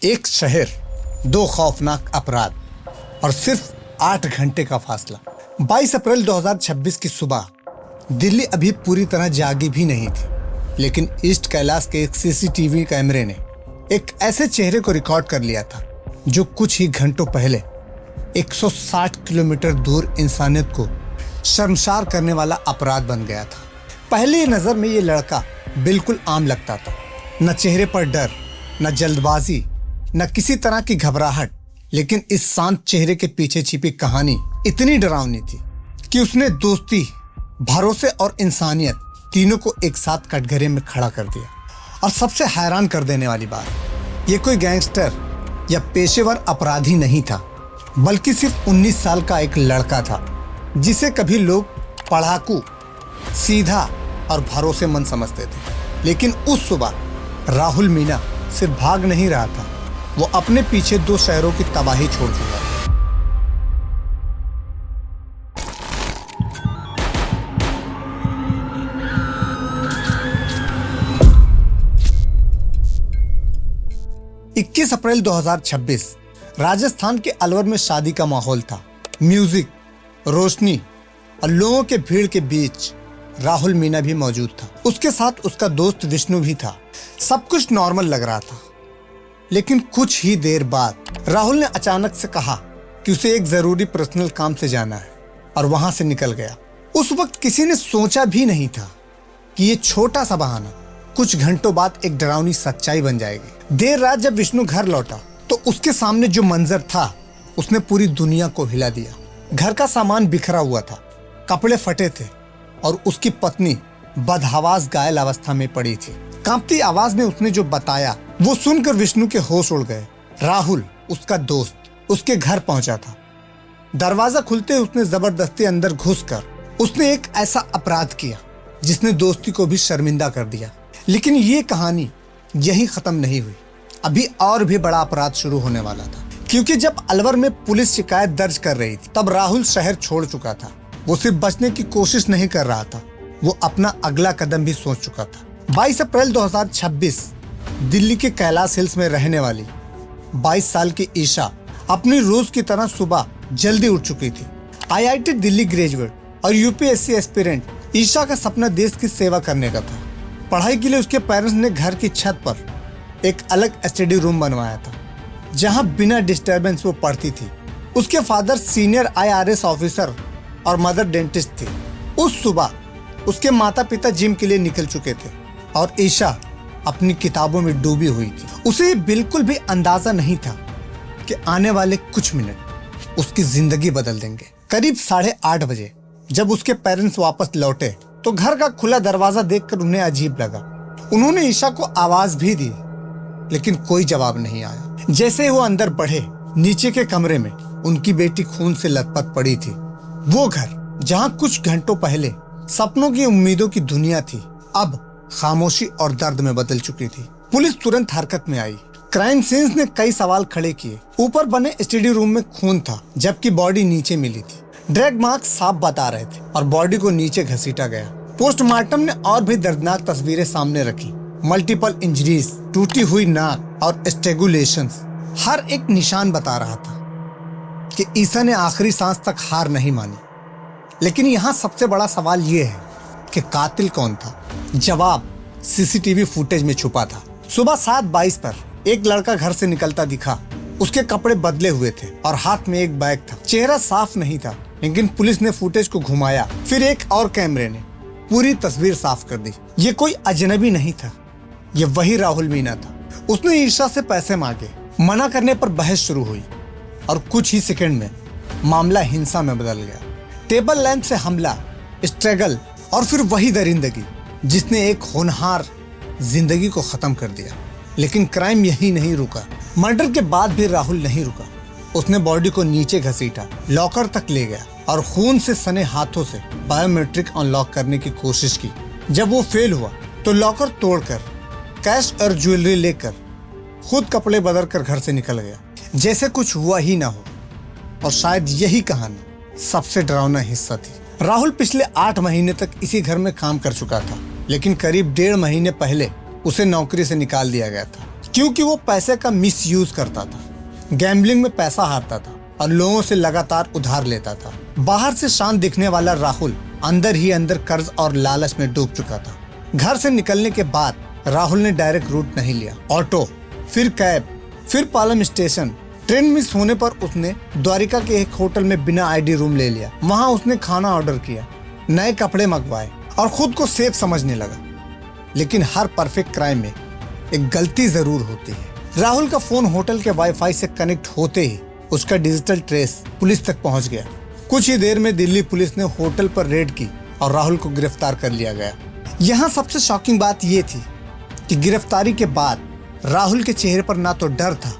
एक शहर, दो खौफनाक अपराध और सिर्फ 8 घंटे का फासला। 22 अप्रैल 2026 की सुबह दिल्ली अभी पूरी तरह जागी भी नहीं थी, लेकिन ईस्ट कैलाश के एक सीसीटीवी कैमरे ने एक ऐसे चेहरे को रिकॉर्ड कर लिया था जो कुछ ही घंटों पहले 160 किलोमीटर दूर इंसानियत को शर्मसार करने वाला अपराध बन गया था। पहली नजर में ये लड़का बिल्कुल आम लगता था, न चेहरे पर डर, न जल्दबाजी, न किसी तरह की घबराहट। लेकिन इस शांत चेहरे के पीछे छिपी कहानी इतनी डरावनी थी कि उसने दोस्ती, भरोसे और इंसानियत तीनों को एक साथ कटघरे में खड़ा कर दिया। और सबसे हैरान कर देने वाली बात, ये कोई गैंगस्टर या पेशेवर अपराधी नहीं था, बल्कि सिर्फ 19 साल का एक लड़का था जिसे कभी लोग पढ़ाकू, सीधा और भरोसेमंद समझते थे। लेकिन उस सुबह राहुल मीणा सिर्फ भाग नहीं रहा था, वो अपने पीछे 2 शहरों की तबाही छोड़ चुका था। इक्कीस अप्रैल 2026 राजस्थान के अलवर में शादी का माहौल था। म्यूजिक, रोशनी और लोगों के भीड़ के बीच राहुल मीणा भी मौजूद था। उसके साथ उसका दोस्त विष्णु भी था। सब कुछ नॉर्मल लग रहा था, लेकिन कुछ ही देर बाद राहुल ने अचानक से कहा कि उसे एक जरूरी पर्सनल काम से जाना है और वहां से निकल गया। उस वक्त किसी ने सोचा भी नहीं था कि ये छोटा सा बहाना कुछ घंटों बाद एक डरावनी सच्चाई बन जाएगी। देर रात जब विष्णु घर लौटा तो उसके सामने जो मंजर था उसने पूरी दुनिया को हिला दिया। घर का सामान बिखरा हुआ था, कपड़े फटे थे और उसकी पत्नी बदहवास घायल अवस्था में पड़ी थी। कांपती आवाज में उसने जो बताया वो सुनकर विष्णु के होश उड़ गए। राहुल, उसका दोस्त, उसके घर पहुंचा था। दरवाजा खुलते उसने जबरदस्ती अंदर घुसकर उसने एक ऐसा अपराध किया जिसने दोस्ती को भी शर्मिंदा कर दिया। लेकिन ये कहानी यही खत्म नहीं हुई। अभी और भी बड़ा अपराध शुरू होने वाला था, क्योंकि जब अलवर में पुलिस शिकायत दर्ज कर रही थी तब राहुल शहर छोड़ चुका था। वो सिर्फ बचने की कोशिश नहीं कर रहा था, वो अपना अगला कदम भी सोच चुका था। 22 अप्रैल 2026 दिल्ली के कैलाश हिल्स में रहने वाली 22 साल की ईशा अपनी रोज की तरह सुबह जल्दी उठ चुकी थी। IIT दिल्ली ग्रेजुएट और UPSC एस्पिरेंट, ईशा का सपना देश की सेवा करने का था। पढ़ाई के लिए उसके पेरेंट्स ने घर की छत पर एक अलग स्टडी रूम बनवाया था, जहां बिना डिस्टरबेंस वो पढ़ती थी। उसके फादर सीनियर IRS ऑफिसर और मदर डेंटिस्ट थी। उस सुबह उसके माता पिता जिम के लिए निकल चुके थे और ईशा अपनी किताबों में डूबी हुई थी। उसे बिल्कुल भी अंदाजा नहीं था कि आने वाले कुछ मिनट उसकी जिंदगी बदल देंगे। करीब 8:30 बजे जब उसके पेरेंट्स वापस लौटे तो घर का खुला दरवाजा देखकर उन्हें अजीब लगा। उन्होंने ईशा को आवाज भी दी, लेकिन कोई जवाब नहीं आया। जैसे ही वो अंदर बढ़े, नीचे के कमरे में उनकी बेटी खून से लथपथ पड़ी थी। वो घर जहां कुछ घंटों पहले सपनों की उम्मीदों की दुनिया थी, अब खामोशी और दर्द में बदल चुकी थी। पुलिस तुरंत हरकत में आई। क्राइम सीन्स ने कई सवाल खड़े किए। ऊपर बने स्टडी रूम में खून था, जबकि बॉडी नीचे मिली थी। ड्रैग मार्क्स साफ बता रहे थे और बॉडी को नीचे घसीटा गया। पोस्टमार्टम ने और भी दर्दनाक तस्वीरें सामने रखी। मल्टीपल इंजरीज, टूटी हुई नाक और स्ट्रेगुलेशंस, हर एक निशान बता रहा था कि ईशा ने आखिरी सांस तक हार नहीं मानी। लेकिन यहाँ सबसे बड़ा सवाल ये है कि कातिल कौन था? जवाब CCTV फुटेज में छुपा था। सुबह 7:22 पर एक लड़का घर से निकलता दिखा। उसके कपड़े बदले हुए थे और हाथ में एक बैग था। चेहरा साफ नहीं था, लेकिन पुलिस ने फुटेज को घुमाया। फिर एक और कैमरे ने पूरी तस्वीर साफ कर दी। ये कोई अजनबी नहीं था, ये वही राहुल मीणा था। उसने ईशा से पैसे मांगे। मना करने पर बहस शुरू हुई और कुछ ही सेकंड में मामला हिंसा में बदल गया। टेबल लैंप से हमला, स्ट्रगल और फिर वही दरिंदगी जिसने एक होनहार जिंदगी को खत्म कर दिया। लेकिन क्राइम यही नहीं रुका। मर्डर के बाद भी राहुल नहीं रुका। उसने बॉडी को नीचे घसीटा, लॉकर तक ले गया और खून से सने हाथों से बायोमेट्रिक अनलॉक करने की कोशिश की। जब वो फेल हुआ तो लॉकर तोड़कर कैश और ज्वेलरी लेकर खुद कपड़े बदल कर घर से निकल गया, जैसे कुछ हुआ ही ना हो। और शायद यही कहानी सबसे डरावना हिस्सा थी। राहुल पिछले 8 महीने तक इसी घर में काम कर चुका था, लेकिन करीब 1.5 महीने पहले उसे नौकरी से निकाल दिया गया था। क्योंकि वो पैसे का मिसयूज करता था, गैम्बलिंग में पैसा हारता था और लोगों से लगातार उधार लेता था। बाहर से शांत दिखने वाला राहुल अंदर ही अंदर कर्ज और लालच में डूब चुका था। घर से निकलने के बाद राहुल ने डायरेक्ट रूट नहीं लिया, ऑटो, फिर कैब, फिर पालम स्टेशन। ट्रेन मिस होने पर उसने द्वारिका के एक होटल में बिना आईडी रूम ले लिया। वहां उसने खाना ऑर्डर किया, नए कपड़े मंगवाए और खुद को सेफ समझने लगा। लेकिन हर परफेक्ट क्राइम में एक गलती जरूर होती है। राहुल का फोन होटल के वाईफाई से कनेक्ट होते ही उसका डिजिटल ट्रेस पुलिस तक पहुंच गया। कुछ ही देर में दिल्ली पुलिस ने होटल पर रेड की और राहुल को गिरफ्तार कर लिया गया। यहाँ सबसे शॉकिंग बात यह थी कि गिरफ्तारी के बाद राहुल के चेहरे पर ना तो डर था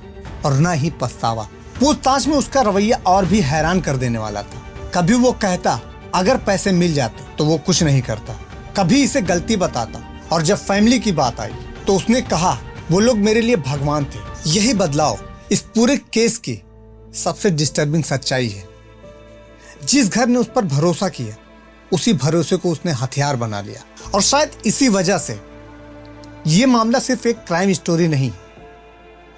और ना ही पछतावा। पूछताछ में उसका रवैया और भी हैरान कर देने वाला था। कभी वो कहता अगर पैसे मिल जाते तो वो कुछ नहीं करता, कभी इसे गलती बताता, और जब फैमिली की बात आई तो उसने कहा वो लोग मेरे लिए भगवान थे। यही बदलाव इस पूरे केस की सबसे डिस्टर्बिंग सच्चाई है। जिस घर ने उस पर भरोसा किया, उसी भरोसे को उसने हथियार बना लिया। और शायद इसी वजह से ये मामला सिर्फ एक क्राइम स्टोरी नहीं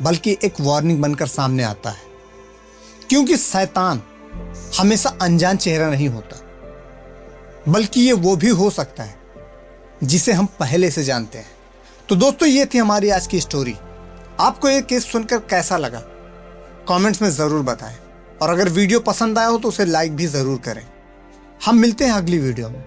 बल्कि एक वार्निंग बनकर सामने आता है। क्योंकि शैतान हमेशा अनजान चेहरा नहीं होता, बल्कि ये वो भी हो सकता है जिसे हम पहले से जानते हैं। तो दोस्तों, ये थी हमारी आज की स्टोरी। आपको ये केस सुनकर कैसा लगा कमेंट्स में ज़रूर बताएं, और अगर वीडियो पसंद आया हो तो उसे लाइक भी ज़रूर करें। हम मिलते हैं अगली वीडियो में।